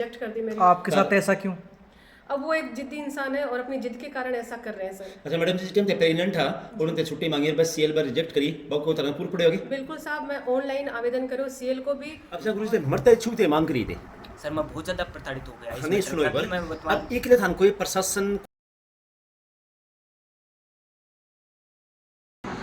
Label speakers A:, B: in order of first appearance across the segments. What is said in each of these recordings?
A: Reject कर दी मेरी।
B: आपके साथ ऐसा क्यों?
A: अब वो एक जिद्दी इंसान है और अपनी जिद के कारण ऐसा कर रहे हैं सर।
C: अच्छा मैडम जिस टाइम ते प्रेग्नेंट था उन्होंने छुट्टी मांगी बस सीएल बार रिजेक्ट करी बाको तरह पूरी पड़े होगी।
A: बिल्कुल साहब, मैं ऑनलाइन आवेदन करूँ सीएल को भी।
C: अच्छा गुरु जी मरते छूते मांग करी थे
D: सर मैं बहुत ज़्यादा प्रताड़ित हो गया
C: नहीं सुनो एक
D: मैं
C: बार अब एक लिए थान कोई प्रशासन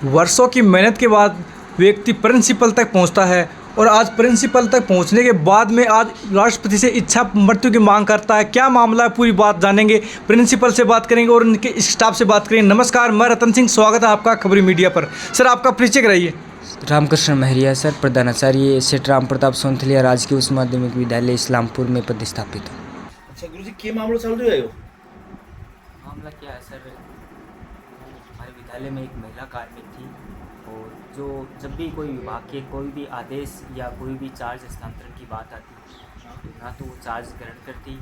B: वर्षों की मेहनत के बाद व्यक्ति प्रिंसिपल तक पहुंचता है और आज प्रिंसिपल तक पहुंचने के बाद में आज राष्ट्रपति से इच्छा मृत्यु की मांग करता है। क्या मामला है पूरी बात जानेंगे, प्रिंसिपल से बात करेंगे और उनके स्टाफ से बात करेंगे। नमस्कार, मैं रतन सिंह, स्वागत है आपका खबरी मीडिया पर। सर आपका परिचय कराइए।
D: रामकृष्ण महरिया सर, प्रधानाचार्य सेठ राम प्रताप सोनथलिया राजकीय उच्च माध्यमिक विद्यालय इस्लामपुर में प्रतिस्थापित हूँ।
C: अच्छा गुरु जी क्या मामला चल रहा है यो?
D: मामला क्या है सर, हमारे विद्यालय में एक महिला कार्मिक थी और जो जब भी कोई विभाग के कोई भी आदेश या कोई भी चार्ज हस्तांतरण की बात आती ना तो वो चार्ज ग्रहण करती,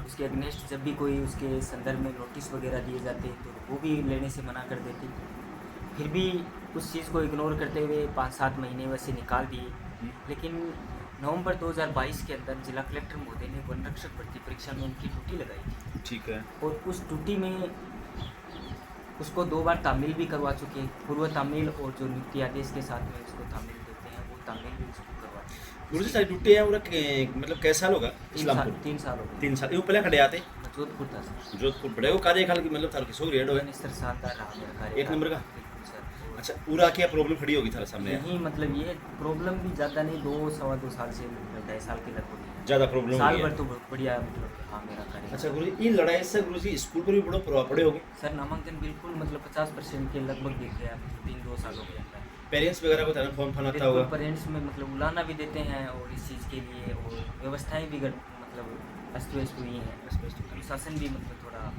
D: उसके अगेंस्ट जब भी कोई उसके संदर्भ में नोटिस वगैरह दिए जाते तो वो भी लेने से मना कर देती। फिर भी उस चीज़ को इग्नोर करते हुए 5-7 महीने वैसे निकाल दिए। लेकिन नवंबर 2022 के अंदर जिला कलेक्टर महोदय ने वन रक्षक भर्ती परीक्षा में उनकी ड्यूटी लगाई थी।
C: ठीक है।
D: और उस ड्यूटी में उसको 2 बार तामील भी करवा चुके, पूर्व तामील और जो नियुक्ति आदेश के साथ में उसको तामील देते हैं वो तामील भी उसको करवा चुके।
C: गुरु जी सारी ड्यूटी है और मतलब कैसा साल होगा?
D: 3 साल हो गए।
C: 3 साल ये पहले खड़े आते
D: जोधपुर था सर।
C: जोधपुर बड़े वो कार्यकाल की मतलब थाल की सो रेड हो
D: मैंने सर शानदार रहा मेरा कार्य।
C: 1 नंबर का।
D: बिल्कुल सर।
C: अच्छा पूरा क्या प्रॉब्लम खड़ी होगी थारे सामने?
D: यही मतलब ये प्रॉब्लम भी ज़्यादा नहीं, 2-2.25 साल से 2.5 साल के लगभग है।
C: ज्यादा प्रॉब्लम
D: साल
C: है
D: भर तो बहुत बढ़िया मतलब हाँ मेरा कार्य।
C: अच्छा गुरु जी ये लड़ाई से गुरु जी स्कूल पर भी बड़ा प्रभाव पड़े होगे?
D: सर नामांकन बिल्कुल मतलब 50% के लगभग दिख गया 3-2 सालों के अंदर।
C: पेरेंट्स वगैरह को तरह फॉर्म फनाता होगा?
D: पेरेंट्स में मतलब उलाना भी देते हैं और इस चीज़ के लिए और व्यवस्थाएं भी मतलब अस्त व्यस्त हुई हैं। अनुशासन भी मतलब थोड़ा।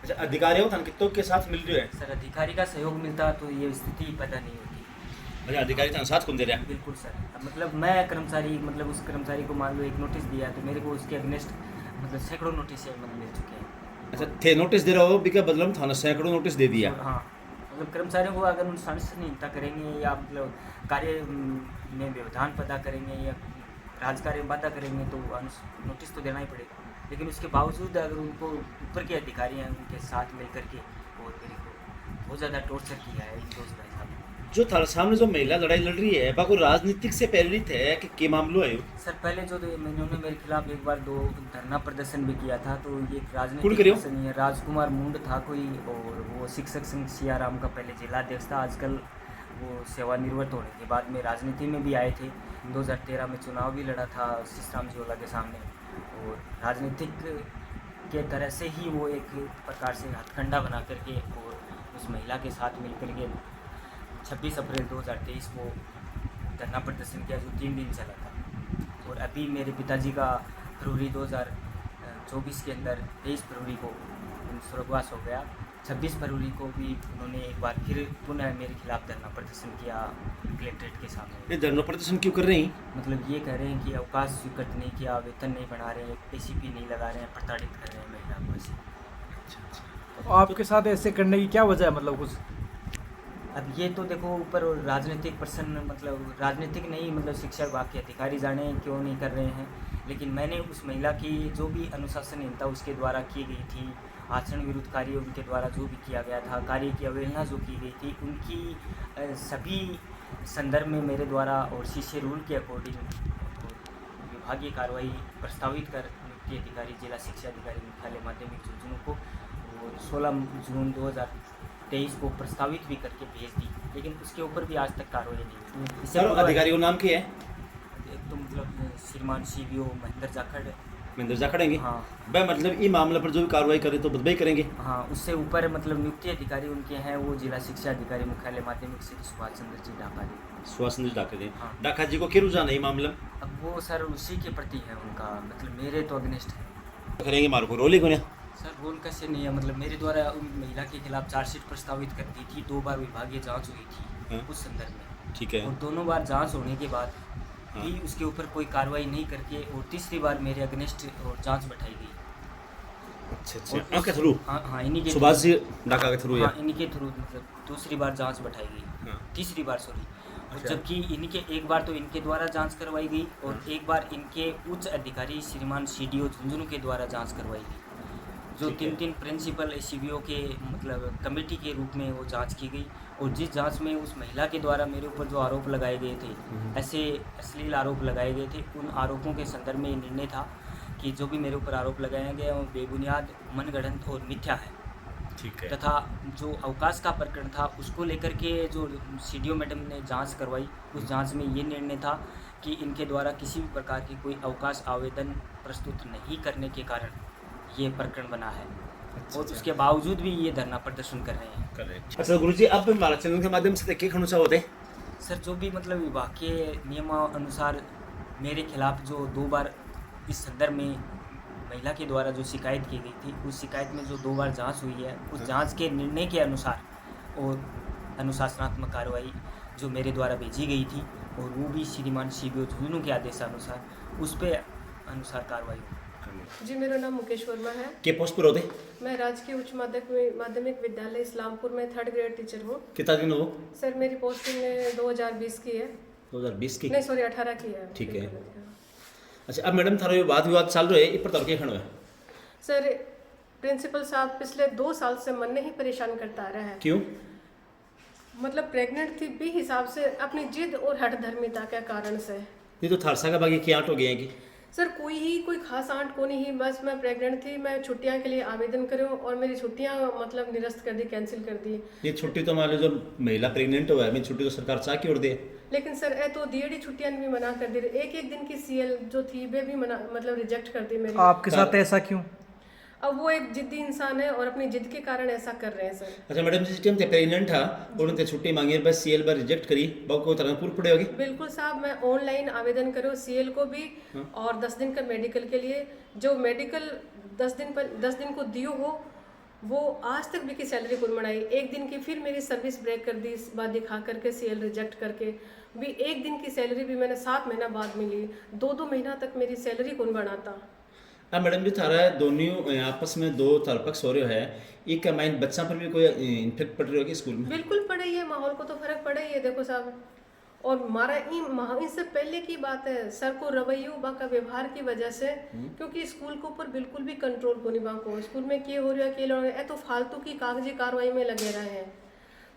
C: अच्छा अधिकारियों थान कितों के साथ मिल रहे हैं?
D: सर अधिकारी का सहयोग मिलता तो ये स्थिति पैदा नहीं होती।
C: अच्छा अधिकारी थान साथ कौन दे रहा है?
D: बिल्कुल सर, मतलब मैं कर्मचारी मतलब उस कर्मचारी को मान लो एक नोटिस दिया तो मेरे को उसके अगेंस्ट मतलब सैकड़ों नोटिस मतलब मिल चुके हैं।
C: अच्छा थे नोटिस दे रहा हो बिका बदलम थाना सैकड़ों नोटिस दे दिया।
D: हाँ मतलब कर्मचारियों को अगर अनुशासनहीनता करेंगे या मतलब कार्य में व्यवधान पैदा करेंगे या राजकार्य में बाधा करेंगे तो नोटिस तो देना ही पड़ेगा। लेकिन उसके बावजूद अगर उनको ऊपर के अधिकारी हैं उनके साथ मिल करके और मेरे को बहुत ज़्यादा टॉर्चर किया है इन 2 साल में।
C: जो थारे सामने जो महिला लड़ाई लड़ रही है बाको राजनीतिक से प्रेरित है कि के मामलो है?
D: सर पहले जो इन्होंने मेरे खिलाफ एक बार 2 धरना प्रदर्शन भी किया था तो ये
C: कौन
D: राजनीतिक
C: करियो?
D: पर्सन ही है, राजकुमार मुंड था कोई और वो शिक्षक संघ सियाराम का पहले जिलाध्यक्ष था, आजकल वो सेवानिवृत्त होने के बाद में राजनीति में भी आए थे। 2013 में चुनाव भी लड़ा था सिसराम जोला के सामने और राजनीतिक के तरह से ही वो एक प्रकार से हथकंडा बना करके और उस महिला के साथ मिल करके 26 अप्रैल 2023 को धरना प्रदर्शन किया जो 3 दिन चला था। और अभी मेरे पिताजी का फरवरी 2024 के अंदर 23 फरवरी को स्वर्गवास हो गया। 26 फरवरी को भी उन्होंने एक बार फिर पुनः मेरे खिलाफ धरना प्रदर्शन किया कलेक्ट्रेट के सामने।
C: ये धरना प्रदर्शन क्यों कर रही हैं?
D: मतलब ये कह रहे हैं कि अवकाश स्वीकृत नहीं किया, वेतन नहीं बढ़ा रहे हैं, ACP नहीं लगा रहे हैं, प्रताड़ित कर रहे हैं महिला को ऐसे।
B: तो आपके साथ ऐसे करने की क्या वजह है, मतलब कुछ?
D: अब ये तो देखो ऊपर राजनीतिक पर्सन मतलब राजनीतिक नहीं मतलब शिक्षा विभाग के अधिकारी जाने क्यों नहीं कर रहे हैं। लेकिन मैंने उस महिला की जो भी अनुशासनहीनता उसके द्वारा की गई थी, आचरण विरुद्ध कार्य उनके द्वारा जो भी किया गया था, कार्य की अवहेलना जो की गई थी, उनकी सभी संदर्भ में मेरे द्वारा और CC रूल के अकॉर्डिंग विभागीय कार्रवाई प्रस्तावित कर नियुक्ति अधिकारी जिला शिक्षा अधिकारी मुख्यालय माध्यमिक झुंझुनू को 16 जून 2023 को प्रस्तावित भी करके भेज दी। लेकिन उसके ऊपर भी आज तक कार्रवाई नहीं हुई।
C: सर अधिकारी का नाम क्या है?
D: एक तो मतलब श्रीमान CBO महेंद्र जाखड़।
C: महेंद्र जा खड़ेंगे?
D: हाँ
C: भाई मतलब ये मामला पर जो भी कार्रवाई करे तो बदबाई करेंगे?
D: हाँ, उससे ऊपर मतलब नियुक्ति अधिकारी उनके हैं वो जिला शिक्षा अधिकारी मुख्यालय माध्यमिक श्री सुभाष चंद्र जी डाका जी।
C: सुभाष चंद्र डाका जी।
D: हाँ।
C: डाका जी को क्यों रुझान है ये मामला?
D: अब वो सर उसी के प्रति है उनका मतलब मेरे तो अगेंस्ट है।
C: करेंगे मारो को रोली को ना?
D: सर रोल कैसे नहीं है मतलब मेरे द्वारा उन महिला के खिलाफ चार्जशीट प्रस्तावित कर दी थी, 2 बार विभागीय जांच हुई थी
C: हाँ।
D: उस संदर्भ में।
C: ठीक है।
D: और दोनों बार जांच होने के बाद
C: हाँ।
D: भी उसके ऊपर कोई कार्रवाई नहीं करके और तीसरी बार मेरे अगेंस्ट और जांच बैठाई गई।
C: अच्छा आपके थ्रू?
D: हाँ इन्हीं के
C: सुभाष जी डाका के थ्रू?
D: हाँ इन्हीं के थ्रू मतलब दूसरी बार जांच बैठाई गई,
C: हाँ।
D: तीसरी बार सॉरी। जबकि इनके एक बार तो इनके द्वारा जांच करवाई गई और एक बार इनके उच्च अधिकारी श्रीमान सीडीओ झुंझुनू के द्वारा जांच करवाई गई, जो
C: ठीक है।
D: तीन प्रिंसिपल सीबीओ के मतलब कमेटी के रूप में वो जांच की गई। और जिस जांच में उस महिला के द्वारा मेरे ऊपर जो आरोप लगाए गए थे, ऐसे अश्लील आरोप लगाए गए थे, उन आरोपों के संदर्भ में ये निर्णय था कि जो भी मेरे ऊपर आरोप लगाया गया वो बेबुनियाद, मनगढ़ंत और मिथ्या है।
C: ठीक है।
D: तथा जो अवकाश का प्रकरण था उसको लेकर के जो सीडीओ मैडम ने जांच करवाई, उस जांच में ये निर्णय था कि इनके द्वारा किसी भी प्रकार की कोई अवकाश आवेदन प्रस्तुत नहीं करने के कारण ये प्रकरण बना है। और उसके बावजूद भी ये धरना प्रदर्शन कर रहे हैं।
C: करेक्ट। अच्छा गुरुजी, आप हमारा चैनल के माध्यम से देखिए खनुचा होते हैं।
D: सर, जो भी मतलब विभाग के नियमानुसार मेरे खिलाफ जो 2 बार इस संदर्भ में महिला के द्वारा जो शिकायत की गई थी, उस शिकायत में जो 2 बार जांच हुई है, उस जांच के निर्णय के अनुसार और अनुशासनात्मक कार्रवाई जो मेरे द्वारा भेजी गई थी और वो भी श्रीमान सीबीओ झुंझुनू के आदेशानुसार उस पे अनुसार कार्रवाई हुई।
A: जी, मेरा नाम मुकेश वर्मा है।
C: के पोस्ट पर होते?
A: मैं राजकीय उच्च माध्यमिक विद्यालय इस्लामपुर में 3rd ग्रेड टीचर हूँ।
C: कितना दिन हो?
A: सर, मेरी पोस्टिंग 2020 की है।
C: 2020 की?
A: नहीं, सॉरी, 18 की है।
C: ठीक है। अच्छा, अब मैडम थारा वाद विवाद चल रहे हैं, इस पर क्या खनो है?
A: सर, प्रिंसिपल साहब पिछले 2 साल से मन नहीं परेशान करता आ रहा है।
C: क्यों?
A: मतलब प्रेग्नेंट थी भी हिसाब से अपनी जिद और हठ धर्मिता के कारण से।
C: ये तो थारसा का बाकी क्या हो गया है कि
A: सर, कोई खास आंट को नहीं, बस मैं प्रेग्नेंट थी, मैं छुट्टियां के लिए आवेदन करूं और मेरी छुट्टियां मतलब निरस्त कर दी, कैंसिल कर दी।
C: ये छुट्टी तो मान लो जो महिला प्रेग्नेंट हुआ है, मैं छुट्टी तो सरकार चाह की ओर दे।
A: लेकिन सर, तो डीएडी छुट्टियां भी मना कर दी। एक दिन की सीएल जो थी वे भी मना मतलब रिजेक्ट कर दी मेरी।
B: आपके साथ ऐसा क्यों?
A: अब वो एक जिद्दी इंसान है और अपनी जिद के कारण ऐसा कर रहे हैं सर।
C: अच्छा मैडम, जिस टाइम ते प्रेग्नेंट था उन्होंने छुट्टी मांगी, बस सीएल बार रिजेक्ट करी, बहुत को तरह पूरी पड़े होगी।
A: बिल्कुल साहब, मैं ऑनलाइन आवेदन करूँ सीएल को भी और 10 दिन का मेडिकल के लिए। जो मेडिकल 10 दिन को दियो हो वो आज तक भी की सैलरी कौन बढ़ाई। एक दिन की फिर मेरी सर्विस ब्रेक कर दी, इस बात दिखा करके सीएल रिजेक्ट करके भी। एक दिन की सैलरी भी मैंने 7 महीना बाद मिली। 2 महीना तक मेरी सैलरी कौन बढ़ाता।
C: अब मैडम जी थारा दोनों आपस में 2 तरपक्ष हो रहे है, एक का माइंड बच्चा पर भी कोई इन्फेक्ट पड़ रही होगी स्कूल में?
A: बिल्कुल पड़े ही है, माहौल को तो फर्क पड़े ही है। देखो साहब, और मारा इससे पहले की बात है सर को रवैयो बा का व्यवहार की वजह से, क्योंकि स्कूल के ऊपर बिल्कुल भी कंट्रोल को नहीं बा को। स्कूल में क्या हो रहा है, क्या है तो फालतू की कागजी कार्रवाई में लगे रहे हैं।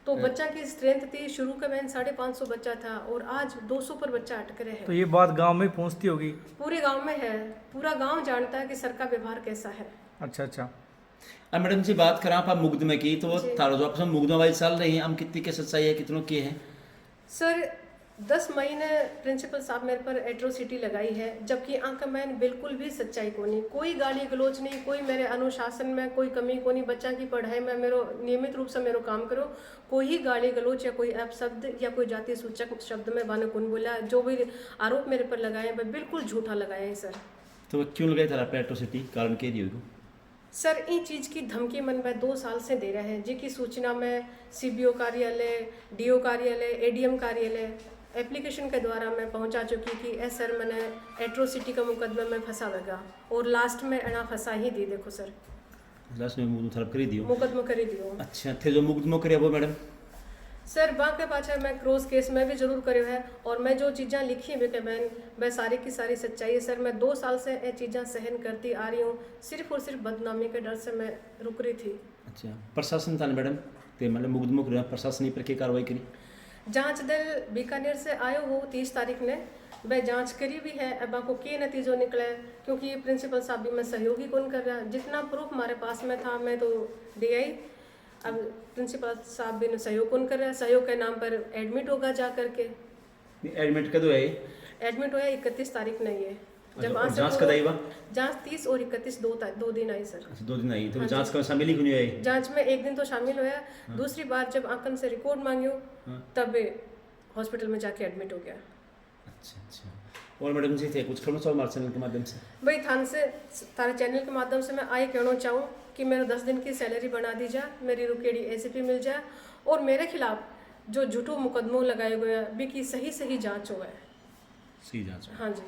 A: तो बच्चा की स्ट्रेंथ थी शुरू का मैंने 550 बच्चा था और आज 200 पर बच्चा अटक रहे हैं।
B: तो ये बात गांव में पहुंचती होगी?
A: पूरे गांव में है, पूरा गांव जानता है कि सर का व्यवहार कैसा है।
B: अच्छा अच्छा।
C: अब मैडम जी बात करें आप मुकदमे की, तो थारा जो आपस में मुकदमा वाली चल रही है, हम कितनी के सच्चाई है, कितनों की है?
A: सर, 10 महीने प्रिंसिपल साहब मेरे पर एट्रोसिटी लगाई है, जबकि आंका मैंने बिल्कुल भी सच्चाई को नहीं, कोई गाली गलोच नहीं, कोई मेरे अनुशासन में कोई कमी को नहीं। बच्चा की पढ़ाई में मेरो नियमित रूप से मेरो काम करो, कोई गाली गलोच या कोई अपशब्द या कोई जाति सूचक शब्द में बाने कौन बोला। जो भी आरोप मेरे पर लगाए हैं वह बिल्कुल झूठा लगाए हैं सर।
C: तो क्यों लगाई थारा पे एट्रोसिटी, कारण के दियो?
A: सर, इन चीज़ की धमकी मन में 2 साल से दे रहे हैं, जिसकी सूचना में सीबीओ कार्यालय, डीओ कार्यालय, एडीएम कार्यालय एप्लीकेशन के द्वारा मैं पहुंचा चुकी कि सर मैंने एट्रोसिटी का मुकदमा में फंसा लगा और लास्ट में अना फंसा ही दी। देखो सर,
C: लास्ट में मुकदमा थारा करी दियो?
A: मुकदमा करी दियो।
C: अच्छा, थे जो मुकदमा करे वो मैडम?
A: सर, बाकी पाछा मैं क्रॉस केस में भी जरूर करे है और मैं जो चीज़ें लिखी है मैंने वह सारी की सारी सच्चाई है सर। मैं 2 साल से ये चीज़ें सहन करती आ रही हूँ, सिर्फ और सिर्फ बदनामी के डर से मैं रुक रही थी।
C: अच्छा, प्रशासन था मैडम ते मतलब मुकदमा कर प्रशासन पर क्या कार्रवाई करी?
A: जांच दल बीकानेर से आयो हो 30 तारीख ने, वह जांच करी भी है। अब आपको के नतीजों निकले, क्योंकि ये प्रिंसिपल साहब भी मैं सहयोगी कौन कर रहा, जितना प्रूफ हमारे पास में था मैं तो दे आई। अब प्रिंसिपल साहब भी सहयोग कौन कर रहा है, सहयोग के नाम पर एडमिट होगा जा करके।
C: एडमिट कदो है?
A: एडमिट होया 31 तारीख नहीं है। जब
C: अच्छा, जांच कद आई बा?
A: जांच 30 और 31 दो दिन आई सर।
C: अच्छा, 2 दिन आई, तो जांच का शामिल ही क्यों नहीं आई?
A: जांच में एक दिन तो शामिल होया, दूसरी बार जब आंकन से रिकॉर्ड मांगियो तब हॉस्पिटल में जाके एडमिट हो गया।
C: अच्छा अच्छा। और मैडम जी थे कुछ कहना चाहो हमारे चैनल के माध्यम से?
A: भाई थान से तारे चैनल के माध्यम से मैं आई कहना चाहूँ कि मेरे 10 दिन की सैलरी बना दी जाए, मेरी रुकेड़ी एसीपी मिल जाए और मेरे खिलाफ जो झूठो मुकदमों लगाए गए हैं भी की सही जांच हो है।
C: सही जांच?
A: हाँ जी,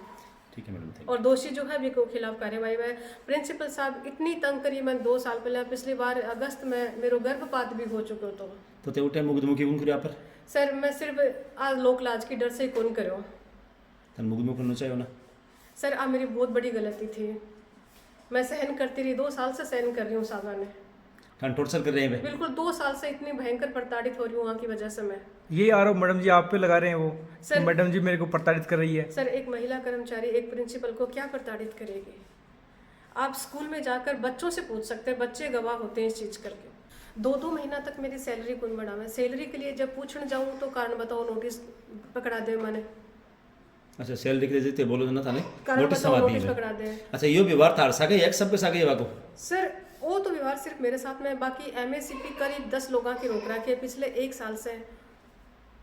C: ठीक है मैडम, थैंक
A: और दोषी जो है भी को खिलाफ कार्रवाई है। प्रिंसिपल साहब इतनी तंग करी मैंने 2 साल पहले, पिछली बार अगस्त में मेरो गर्भपात भी हो चुका तो
C: ते उठे मुकदमा की उन पर?
A: सर मैं सिर्फ आज लोक लाज की डर से कौन करो
C: तन मुगु में करना चाहिए ना
A: सर आ मेरी बहुत बड़ी गलती थी। मैं सहन करती रही, 2 साल से सहन कर रही हूँ सामान्य।
C: तन टॉर्चर कर रहे हैं वे।
A: बिल्कुल 2 साल से इतनी भयंकर प्रताड़ित हो रही हूँ वहाँ की वजह से मैं।
B: ये आरोप मैडम जी आप पे लगा रहे हैं वो
A: सर-
B: कि मैडम जी मेरे को प्रताड़ित कर रही है।
A: सर एक महिला कर्मचारी एक प्रिंसिपल को क्या प्रताड़ित करेगी? आप स्कूल में जाकर बच्चों से पूछ सकते हैं, बच्चे गवाह होते हैं इस चीज़ करके। 2-2 महीना तक मेरी सैलरी कौन बढ़ा? मैं सैलरी के लिए जब पूछने जाऊँ तो कारण बताओ नोटिस पकड़ा दे मैंने।
C: अच्छा सैलरी के लिए बोलो ना थाने
A: कारण
C: नोटिस
A: बताओ
C: समा दी
A: नोटिस
C: है।
A: पकड़ा दे।
C: अच्छा यो व्यवहार थार सागे एक सबके सागे ये वाको
A: सर वो तो व्यवहार सिर्फ मेरे साथ में, बाकी MACP करीब 10 लोगों की रोक रखी है पिछले 1 साल से।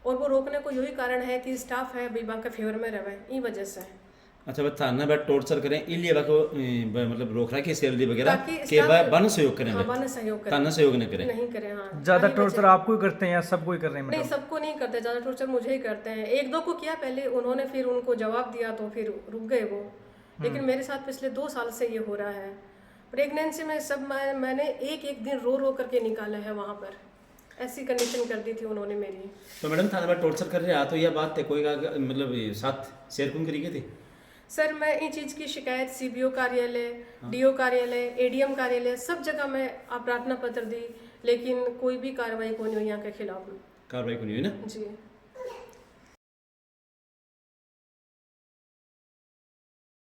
A: और वो रोकने को यही कारण है कि स्टाफ है विभाग के फेवर में रहे, ई वजह से।
C: अच्छा बस थाना बैठ टॉर्चर करें इलिए वाको मतलब रोक रहा है कि सैलरी वगैरह
A: ताकि
C: के
A: staff-
C: बन सहयोग करें
A: हाँ, बन सहयोग करें।
C: ताना सहयोग न करें।
A: नहीं करें, हाँ।
B: ज़्यादा
A: यही
B: टॉर्चर
A: वजह-
B: आपको ही करते हैं या सबको ही कर रहे हैं
A: नहीं,
B: मैडम?
A: सबको नहीं करते, ज़्यादा टॉर्चर मुझे ही करते हैं। 1-2 को किया पहले, उन्होंने फिर उनको जवाब दिया तो फिर रुक गए वो। लेकिन मेरे साथ पिछले 2 साल से ये हो रहा है। प्रेगनेंसी में सब मैंने एक दिन रो रो करके निकाला है वहाँ पर। ऐसी कंडीशन कर दी थी उन्होंने मेरी।
C: तो मैडम थाना बैठ टॉर्चर कर रहे हैं तो यह बात है कोई मतलब साथ शेयर कौन करी गई थी?
A: सर मैं इन चीज़ की शिकायत CBO कार्यालय, DO कार्यालय, ADM कार्यालय सब जगह मैं प्रार्थना पत्र दी, लेकिन कोई भी कार्रवाई को नहीं हुई यहाँ के खिलाफ।
C: कार्रवाई को नहीं हुई ना?
A: जी।